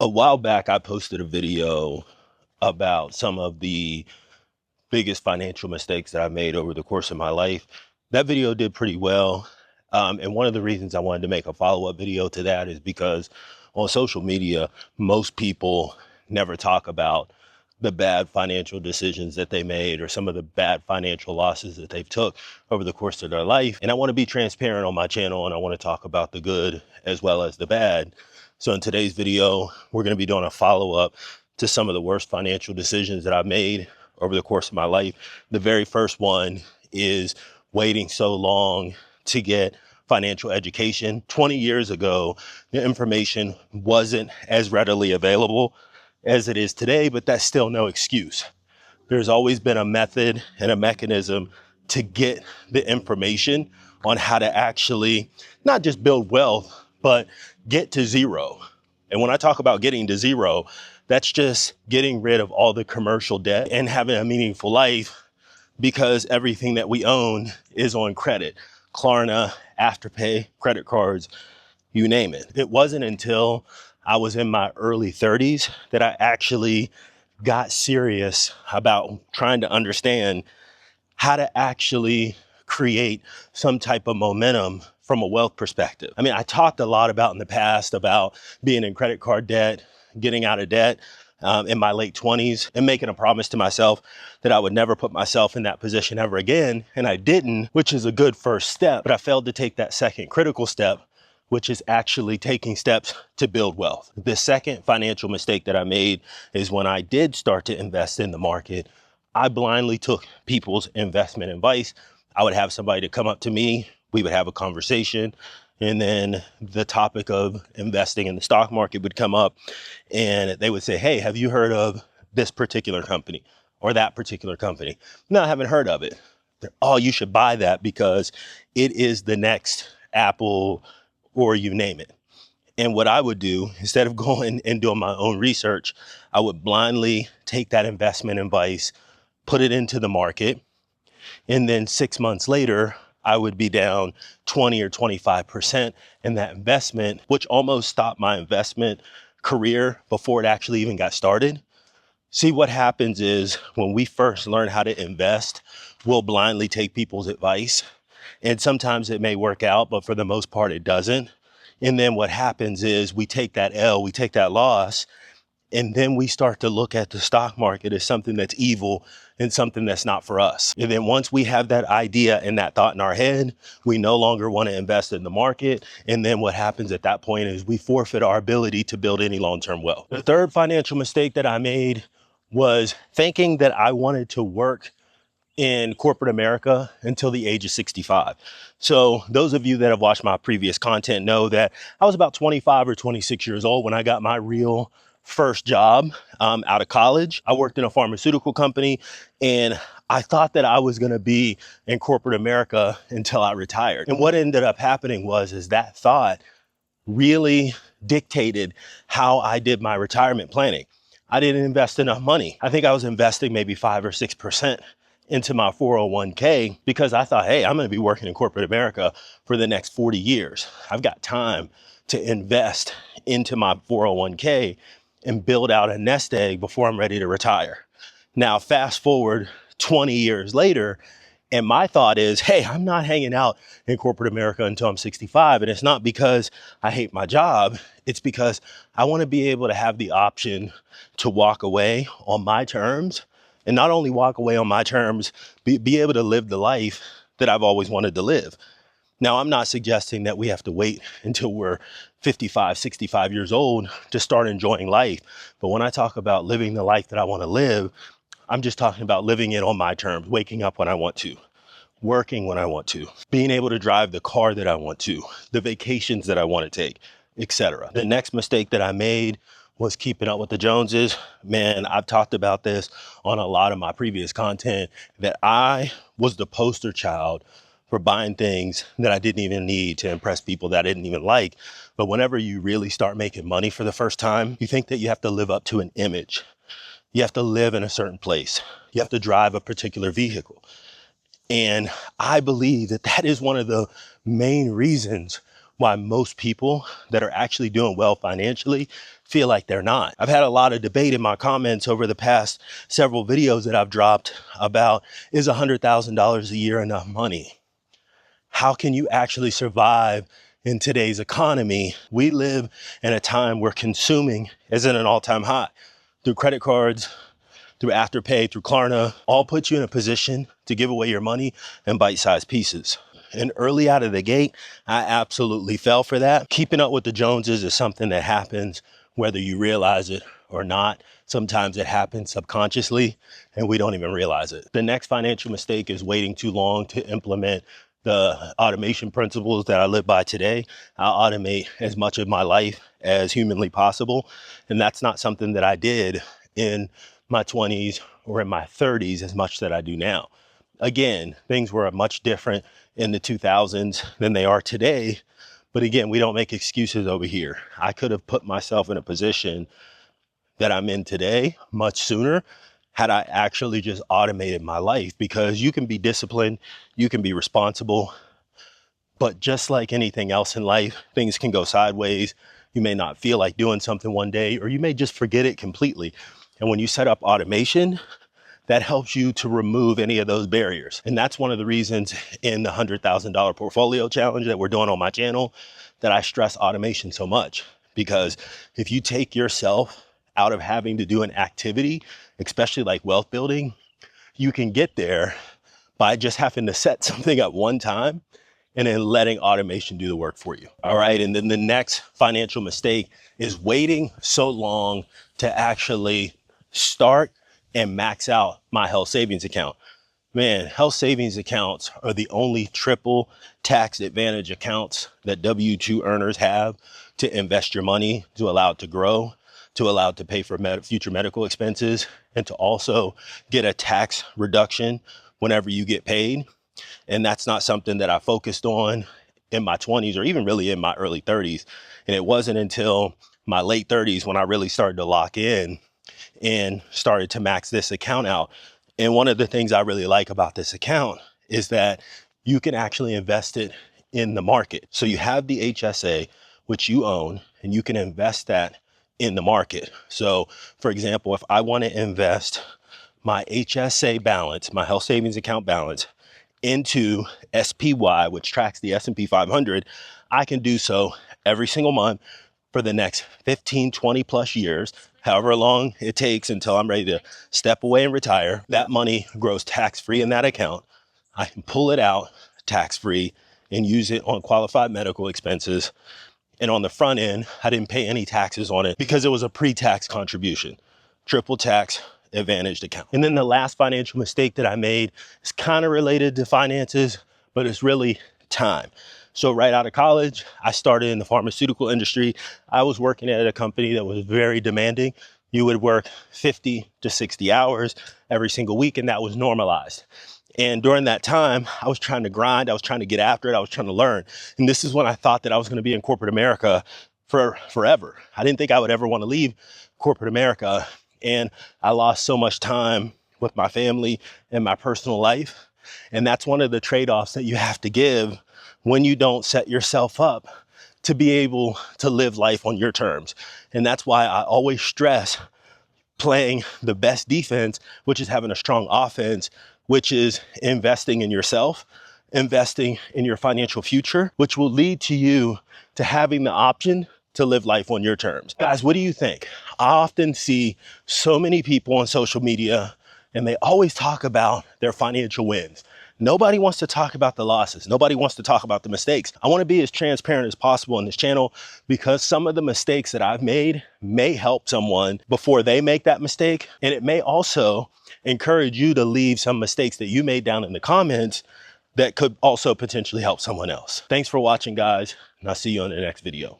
A while back, I posted a video about some of the biggest financial mistakes that I made over the course of my life. That video did pretty well. And one of the reasons I wanted to make a follow-up video to that is because on social media, most people never talk about the bad financial decisions that they made or some of the bad financial losses that they've took over the course of their life. And I want to be transparent on my channel, and I want to talk about the good as well as the bad. So in today's video, we're going to be doing a follow-up to some of the worst financial decisions that I've made over the course of my life. The very first one is waiting so long to get financial education. 20 years ago, the information wasn't as readily available as it is today, but that's still no excuse. There's always been a method and a mechanism to get the information on how to actually not just build wealth, but get to zero. And when I talk about getting to zero, that's just getting rid of all the commercial debt and having a meaningful life, because everything that we own is on credit. Klarna, Afterpay, credit cards, you name it. It wasn't until I was in my early 30s that I actually got serious about trying to understand how to actually create some type of momentum from a wealth perspective. I mean, I talked a lot about in the past about being in credit card debt, getting out of debt in my late 20s, and making a promise to myself that I would never put myself in that position ever again. And I didn't, which is a good first step, but I failed to take that second critical step, which is actually taking steps to build wealth. The second financial mistake that I made is when I did start to invest in the market, I blindly took people's investment advice. I would have somebody to come up to me, we would have a conversation, and then the topic of investing in the stock market would come up, and they would say, hey, have you heard of this particular company or that particular company? No, I haven't heard of it. Oh, you should buy that because it is the next Apple, or you name it. And what I would do, instead of going and doing my own research, I would blindly take that investment advice, put it into the market, and then 6 months later, I would be down 20 or 25% in that investment, which almost stopped my investment career before it actually even got started. See, what happens is when we first learn how to invest, we'll blindly take people's advice. And sometimes it may work out, but for the most part, it doesn't. And then what happens is we take that L, we take that loss, and then we start to look at the stock market as something that's evil and something that's not for us. And then once we have that idea and that thought in our head, we no longer want to invest in the market. And then what happens at that point is we forfeit our ability to build any long-term wealth. The third financial mistake that I made was thinking that I wanted to work in corporate America until the age of 65. So those of you that have watched my previous content know that I was about 25 or 26 years old when I got my real first job out of college. I worked in a pharmaceutical company, and I thought that I was going to be in corporate America until I retired. And what ended up happening is that thought really dictated how I did my retirement planning. I didn't invest enough money. I think I was investing maybe 5 or 6% into my 401k because I thought, hey, I'm going to be working in corporate America for the next 40 years. I've got time to invest into my 401k and build out a nest egg before I'm ready to retire. Now, fast forward 20 years later, and my thought is, hey, I'm not hanging out in corporate America until I'm 65. And it's not because I hate my job. It's because I want to be able to have the option to walk away on my terms, and not only walk away on my terms, be able to live the life that I've always wanted to live. Now, I'm not suggesting that we have to wait until we're 55, 65 years old to start enjoying life. But when I talk about living the life that I want to live, I'm just talking about living it on my terms, waking up when I want to, working when I want to, being able to drive the car that I want to, the vacations that I want to take, etc. The next mistake that I made was keeping up with the Joneses. Man, I've talked about this on a lot of my previous content, that I was the poster child for buying things that I didn't even need to impress people that I didn't even like. But whenever you really start making money for the first time, you think that you have to live up to an image. You have to live in a certain place. You have to drive a particular vehicle. And I believe that that is one of the main reasons why most people that are actually doing well financially feel like they're not. I've had a lot of debate in my comments over the past several videos that I've dropped about, is $100,000 a year enough money? How can you actually survive in today's economy? We live in a time where consuming is at an all-time high. Through credit cards, through Afterpay, through Klarna, all put you in a position to give away your money in bite-sized pieces. And early out of the gate, I absolutely fell for that. Keeping up with the Joneses is something that happens whether you realize it or not. Sometimes it happens subconsciously and we don't even realize it. The next financial mistake is waiting too long to implement the automation principles that I live by today. I automate as much of my life as humanly possible. And that's not something that I did in my 20s or in my 30s as much that I do now. Again, things were much different in the 2000s than they are today. But again, we don't make excuses over here. I could have put myself in a position that I'm in today much sooner had I actually just automated my life, because you can be disciplined, you can be responsible, but just like anything else in life, things can go sideways. You may not feel like doing something one day, or you may just forget it completely. And when you set up automation, that helps you to remove any of those barriers. And that's one of the reasons in the $100,000 portfolio challenge that we're doing on my channel that I stress automation so much. Because if you take yourself out of having to do an activity, especially like wealth building, you can get there by just having to set something up one time and then letting automation do the work for you. All right. And then the next financial mistake is waiting so long to actually start and max out my health savings account. Man, health savings accounts are the only triple tax advantage accounts that W-2 earners have to invest your money, to allow it to grow, to allow it to pay for future medical expenses, and to also get a tax reduction whenever you get paid. And that's not something that I focused on in my 20s or even really in my early 30s. And it wasn't until my late 30s when I really started to lock in and started to max this account out. And one of the things I really like about this account is that you can actually invest it in the market. So you have the HSA, which you own, and you can invest that in the market. So for example, if I want to invest my HSA balance, my health savings account balance, into SPY, which tracks the S&P 500, I can do so every single month for the next 15, 20 plus years, however long it takes until I'm ready to step away and retire. That money grows tax-free in that account. I can pull it out tax-free and use it on qualified medical expenses. And on the front end, I didn't pay any taxes on it because it was a pre-tax contribution, triple tax advantaged account. And then the last financial mistake that I made is kind of related to finances, but it's really time. So right out of college, I started in the pharmaceutical industry. I was working at a company that was very demanding. You would work 50 to 60 hours every single week, and that was normalized. And during that time, I was trying to grind, I was trying to get after it, I was trying to learn. And this is when I thought that I was going to be in corporate America for forever. I didn't think I would ever want to leave corporate America. And I lost so much time with my family and my personal life. And that's one of the trade-offs that you have to give when you don't set yourself up to be able to live life on your terms. And that's why I always stress playing the best defense, which is having a strong offense, which is investing in yourself, investing in your financial future, which will lead to you to having the option to live life on your terms. Guys, what do you think? I often see so many people on social media and they always talk about their financial wins. Nobody wants to talk about the losses. Nobody wants to talk about the mistakes. I want to be as transparent as possible on this channel because some of the mistakes that I've made may help someone before they make that mistake. And it may also encourage you to leave some mistakes that you made down in the comments that could also potentially help someone else. Thanks for watching, guys, and I'll see you on the next video.